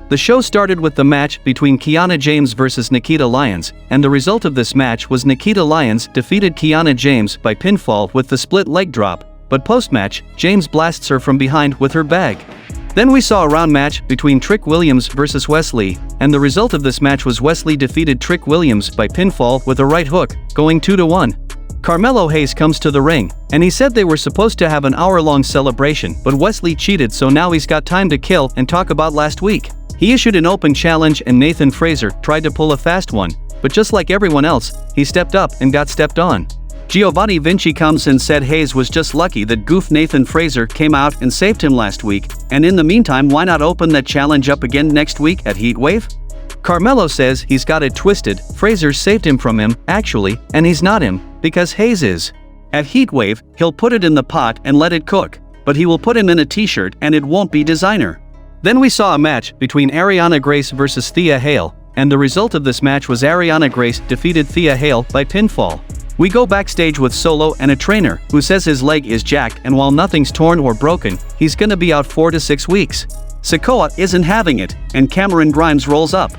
The show started with the match between Kiana James vs Nikita Lyons, and the result of this match was Nikita Lyons defeated Kiana James by pinfall with the split leg drop, but post-match, James blasts her from behind with her bag. Then we saw a round match between Trick Williams vs Wesley, and the result of this match was Wesley defeated Trick Williams by pinfall with a right hook, going 2-1. Carmelo Hayes comes to the ring, and he said they were supposed to have an hour-long celebration, but Wesley cheated, so now he's got time to kill and talk about last week. He issued an open challenge and Nathan Fraser tried to pull a fast one, but just like everyone else, he stepped up and got stepped on. Giovanni Vinci comes and said Hayes was just lucky that goof Nathan Fraser came out and saved him last week, and in the meantime why not open that challenge up again next week at Heatwave? Carmelo says he's got it twisted, Fraser saved him from him, actually, and he's not him, because Hayes is. At Heatwave, he'll put it in the pot and let it cook, but he will put him in a t-shirt and it won't be designer. Then we saw a match between Ariana Grace vs Thea Hale, and the result of this match was Ariana Grace defeated Thea Hale by pinfall. We go backstage with Solo and a trainer, who says his leg is jacked and while nothing's torn or broken, he's gonna be out 4 to 6 weeks. Sikoa isn't having it, and Cameron Grimes rolls up.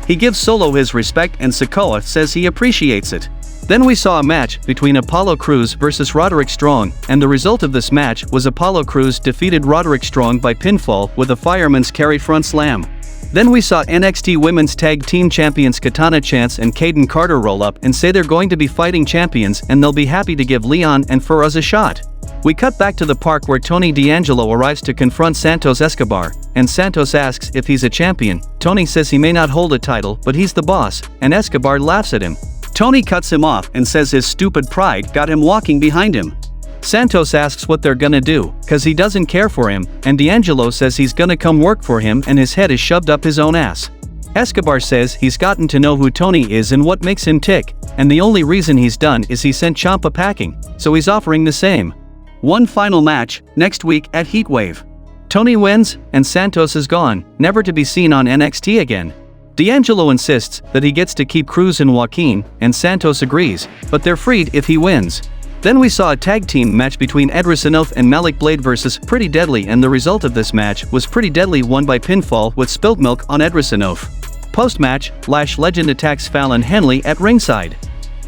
He gives Solo his respect and Sikoa says he appreciates it. Then we saw a match between Apollo Crews vs Roderick Strong, and the result of this match was Apollo Crews defeated Roderick Strong by pinfall with a fireman's carry front slam. Then we saw NXT Women's Tag Team Champions Katana Chance and Kaden Carter roll up and say they're going to be fighting champions and they'll be happy to give Leon and Feroz a shot. We cut back to the park where Tony D'Angelo arrives to confront Santos Escobar, and Santos asks if he's a champion. Tony says he may not hold a title, but he's the boss, and Escobar laughs at him. Tony cuts him off and says his stupid pride got him walking behind him. Santos asks what they're gonna do, cause he doesn't care for him, and D'Angelo says he's gonna come work for him and his head is shoved up his own ass. Escobar says he's gotten to know who Tony is and what makes him tick, and the only reason he's done is he sent Ciampa packing, so he's offering the same. One final match, next week at Heatwave. Tony wins, and Santos is gone, never to be seen on NXT again. D'Angelo insists that he gets to keep Cruz and Joaquin, and Santos agrees, but they're freed if he wins. Then we saw a tag team match between Edris Enoth and Malik Blade vs Pretty Deadly, and the result of this match was Pretty Deadly won by pinfall with spilled milk on Edris Enoth. Post-match, Lash Legend attacks Fallon Henley at ringside.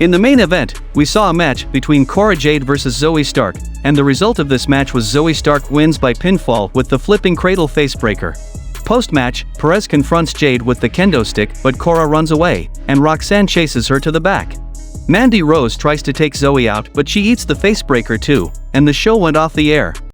In the main event, we saw a match between Cora Jade vs Zoe Stark, and the result of this match was Zoe Stark wins by pinfall with the flipping cradle facebreaker. Post-match, Perez confronts Jade with the kendo stick, but Cora runs away, and Roxanne chases her to the back. Mandy Rose tries to take Zoe out, but she eats the facebreaker too, and the show went off the air.